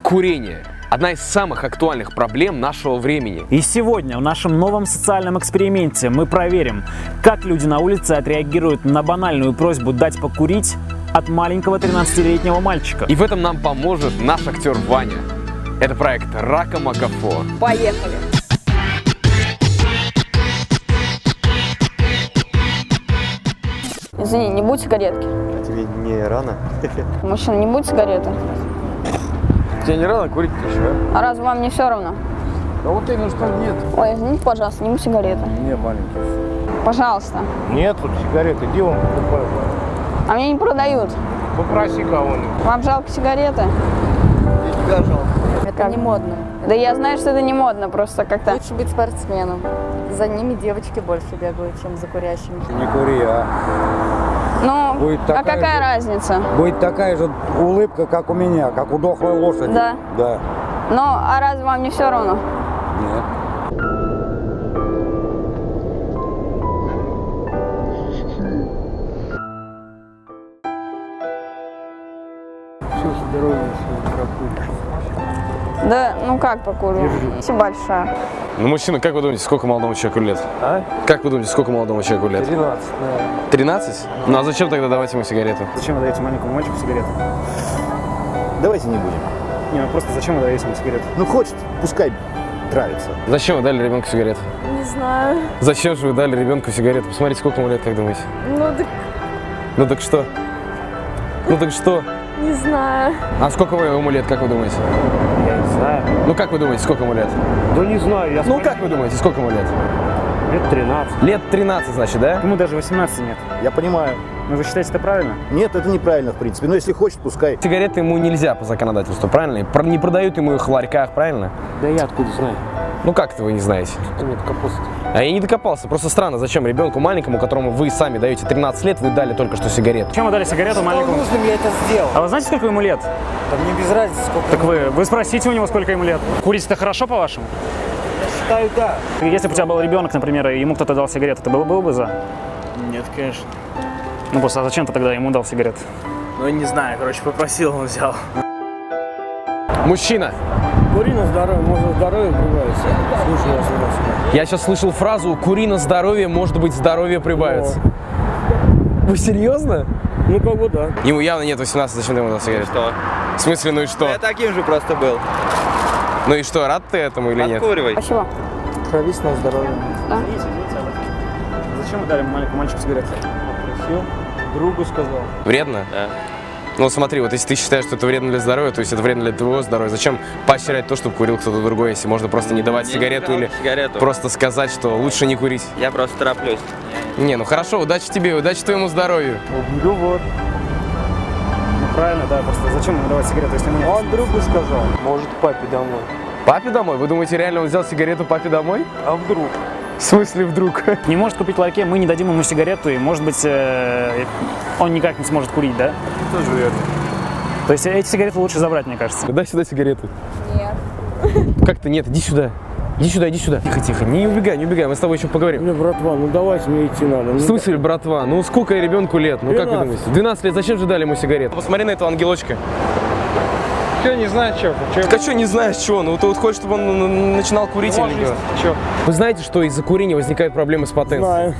Курение – одна из самых актуальных проблем нашего времени. И сегодня в нашем новом социальном эксперименте мы проверим, как люди на улице отреагируют на банальную просьбу дать покурить от маленького 13-летнего мальчика. И в этом нам поможет наш актер Ваня. Это проект Ракамакафо. Поехали! Извини, не будет сигаретки? А тебе не рано? Мужчина, не будет сигареты? Тебе не рано курить еще, А разве вам не все равно? а? вот именно что нет. Ой, извините, пожалуйста, не будет сигареты. Не, маленький. Пожалуйста. Нет, тут сигареты, где он покупает? А мне не продают. Попроси кого-нибудь. Вам жалко сигареты? Я тебя жалко. Это Как? не модно. Да я знаю, что это не модно, просто как-то... Лучше быть спортсменом. За ними девочки больше бегают, чем за курящими. Не кури, а Ну, Будет а такая какая же- разница? будет такая же улыбка, как у меня, как у дохлой лошади. Да. Да. Ну, а разве вам не все равно? Нет. Все, здоровье, все, прокуришь. Да, ну как покурю? Спасибо большое. Ну, мужчина, как вы думаете, сколько молодому человеку лет? А? Как вы думаете, сколько молодому человеку лет? 13, наверное. 13? Ну а зачем тогда давать ему сигарету? Зачем вы даете маленькому мальчику сигарету? Давайте не будем. Не, ну просто зачем вы даете ему сигарету? Ну хочет, пускай травится. Зачем вы дали ребенку сигарету? Не знаю. Зачем же вы дали ребенку сигарету? Посмотрите, сколько ему лет, как думаете? Ну так Ну так что? Ну так что? не знаю. А сколько ему лет, как вы думаете? Я не знаю. Ну как вы думаете, сколько ему лет? Да не знаю, я Ну как вы думаете, сколько ему лет? лет 13. Лет 13, значит, да? Ему даже 18 нет. Я понимаю. Но вы считаете это правильно? Нет, это неправильно, в принципе. Но если хочет, пускай. Сигареты ему нельзя по законодательству, правильно? Не продают ему их в ларьках, правильно? Да я откуда знаю? Ну как это вы не знаете? Что мне капуста? А я не докопался. Просто странно, зачем ребенку маленькому, которому вы сами даете 13 лет, вы дали только что сигарету? Зачем вы дали сигарету маленькому? нужным я это сделал. А вы знаете, сколько ему лет? Да мне без разницы, сколько. Так вы спросите у него, сколько ему лет. Курить это хорошо, по-вашему? Считаю, да. Если бы у тебя был ребенок, например, и ему кто-то дал сигарету, ты был бы за? Нет, конечно. Ну просто а зачем ты тогда ему дал сигарету? Ну, не знаю, короче, попросил, он взял. Мужчина, Кури на здоровье, может здоровье прибавится. Слушай, я сейчас слышал фразу «кури на здоровье, может быть, здоровье прибавится». Вы серьезно? Ну как бы да. Ему явно нет 18, зачем ты ему дал сигарету? Что? В смысле, ну и что? Я таким же просто был. Ну и что, рад ты этому или нет? Откуривай. Спасибо. Травись на здоровье. Зачем вы дали маленькому мальчику сигарету? Просил, другу сказал. Вредно? Да. Ну смотри, вот если ты считаешь, что это вредно для здоровья, то есть это вредно для твоего здоровья, зачем поощрять то, чтобы курил кто-то другой, если можно просто не давать Мне сигарету не или жалко сигарету. просто сказать, что лучше не курить? Я просто тороплюсь. Не, ну хорошо, удачи тебе, удачи твоему здоровью. Ну вот. Ну правильно, да, просто зачем ему давать сигарету, если ему нет? Он другу сказал. Может папе домой. Папе домой? Вы думаете, реально он взял сигарету папе домой? А вдруг? В смысле вдруг? Не может купить в ларьке, мы не дадим ему сигарету, и может быть он никак не сможет курить, да? Тоже верно. То есть эти сигареты лучше забрать, мне кажется. Дай сюда сигарету. Нет. Как-то нет, иди сюда. Иди сюда, иди сюда. Тихо, тихо, не убегай, мы с тобой еще поговорим. Не, братва, ну давайте, мне идти надо. В смысле, братва? Ну сколько ребенку лет? Ну как вы 12. думаете? 12 лет, зачем же дали ему сигарету? Посмотри на этого ангелочка. Что, не знаю, что? Так а что не знаешь, чего? Ну ты вот хочешь, чтобы он начинал курить или что? Что? Вы знаете, что из-за курения возникают проблемы с потенцией? Знаю.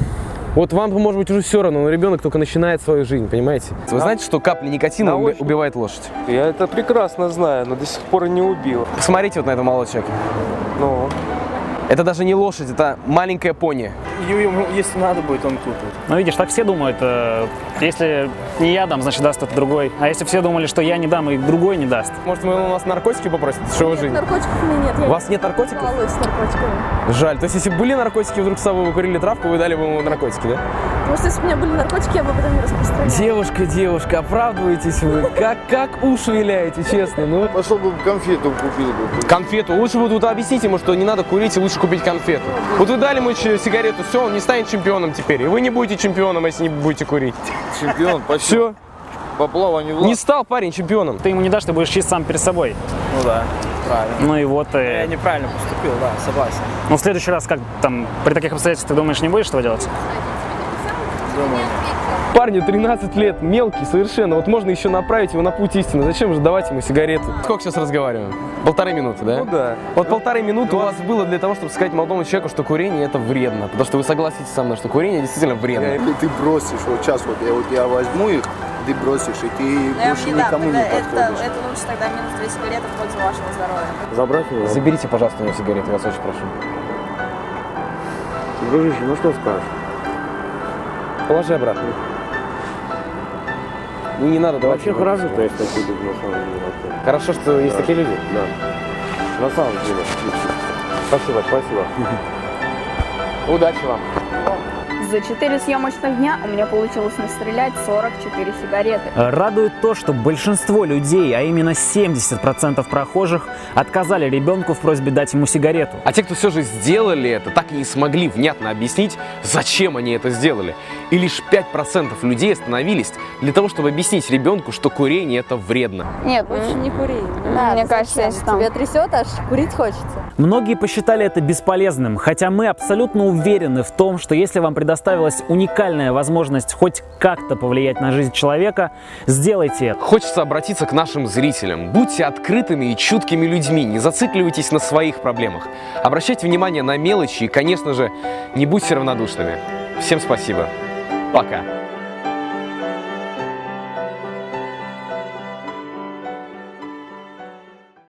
Вот вам, может быть, уже все равно, но ребенок только начинает свою жизнь, понимаете? Вы знаете, что капля никотина убивает лошадь? Я это прекрасно знаю, но до сих пор не убил. Посмотрите вот на этого молодого человека. Ну, Это даже не лошадь, это маленькая пони. Ему, если надо будет, он купит. Ну видишь, так все думают, если не я дам, значит даст это другой. А если все думали, что я не дам, и другой не даст. Может, у нас наркотики попросят? Что вы жизнь? Наркотиков у меня нет. Я У вас нет наркотиков? балуюсь с наркотиками. Жаль. То есть, если бы были наркотики, вдруг с собой вы курили травку, вы дали бы ему наркотики, да? Потому что если бы у меня были наркотики, я бы об этом не распространяла. Девушка, оправдываетесь вы. Как уши виляете, честно. Ну, Пошел бы конфету купил бы. конфету. Лучше вы тут объясните ему, что не надо курить, и лучше купить конфету. Вот вы дали ему сигарету, все, он не станет чемпионом теперь. И вы не будете чемпионом, если не будете курить. Чемпион по Все. По плаванию в Не лад. стал парень чемпионом. Ты ему не дашь, ты будешь чист сам перед собой. Ну да, правильно. Ну и вот, Я неправильно поступил, да, согласен. ну в следующий раз, как там, при таких обстоятельствах, ты думаешь, не будешь этого делать? Думаю, Парню 13 лет, мелкий совершенно. Вот можно еще направить его на путь истины. Зачем же давать ему сигареты? Сколько сейчас разговариваем? 1,5 минуты, да? Ну да. Вот 1,5 минуты у вас было для того, чтобы сказать молодому человеку, что курение это вредно. Потому что вы согласитесь со мной, что курение действительно вредно. Если ты бросишь, вот сейчас вот я возьму их, ты бросишь, и ты больше никому не подходишь. Это лучше тогда минус 2 сигареты в пользу вашего здоровья. Забрать его? Заберите, пожалуйста, у него сигареты, я вас очень прошу. Дружище, ну что скажешь? Положи обратно. Не надо давать. Вообще ему. хорошо, то есть такие люди, на самом деле. вообще. Хорошо, что есть такие люди. Да. На самом деле. Спасибо, спасибо. Удачи вам. За 4 съемочных дня у меня получилось настрелять 44 сигареты. Радует то, что большинство людей, а именно 70% прохожих, отказали ребенку в просьбе дать ему сигарету. А те, кто все же сделали это, так и не смогли внятно объяснить, зачем они это сделали. И лишь 5% людей остановились для того, чтобы объяснить ребенку, что курение это вредно. Нет, Лучше не кури. Мне кажется, если там... Тебя трясет, аж курить хочется. Многие посчитали это бесполезным, хотя мы абсолютно уверены в том, что если вам предоставилась уникальная возможность хоть как-то повлиять на жизнь человека, сделайте это. Хочется обратиться к нашим зрителям. Будьте открытыми и чуткими людьми, не зацикливайтесь на своих проблемах. Обращайте внимание на мелочи и, конечно же, не будьте равнодушными. Всем спасибо. Пока.